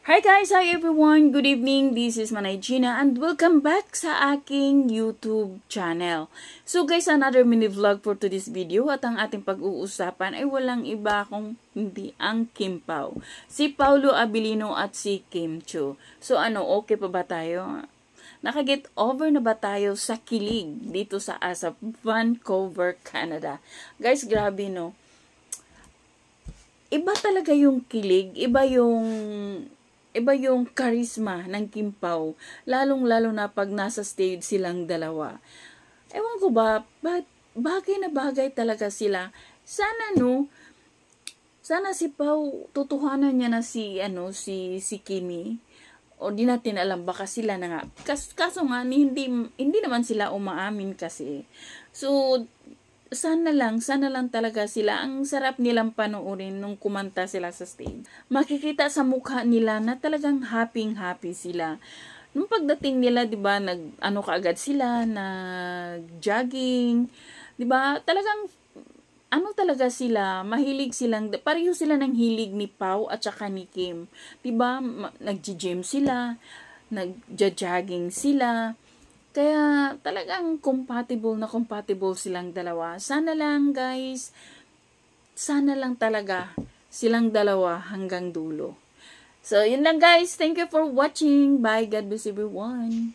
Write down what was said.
Hi guys! Hi everyone! Good evening! This is Manay Gina and welcome back sa aking YouTube channel. So guys, another mini vlog for today's video at ang ating pag-uusapan ay walang iba kung hindi ang Kim Pao. Si Paulo Abilino at si Kim Chiu. So okay pa ba tayo? Nakaget over na ba tayo sa kilig dito sa Vancouver, Canada? Guys, grabe no? Iba talaga yung kilig, iba yung charisma ng Kim Pao, lalong-lalo na pag nasa stage silang dalawa. Ewan ko ba, bagay na bagay talaga sila. Sana si Pao, tutuhanan niya na si Kimi. O di natin alam, baka sila na nga. Kaso nga, hindi naman sila umaamin kasi. So, sana lang talaga sila. Ang sarap nilang panoorin nung kumanta sila sa stage. Makikita sa mukha nila na talagang happy sila. Nung pagdating nila, 'di ba, kaagad sila, nag-jogging, 'di ba? Talagang talaga sila, mahilig silang, pareho sila ng hilig ni Pao at saka ni Kim. 'Di ba? Nag-gym sila, nag-jogging sila. Kaya talagang compatible silang dalawa. Sana lang guys, sana lang talaga silang dalawa hanggang dulo. So yun lang guys, thank you for watching. Bye, God bless everyone.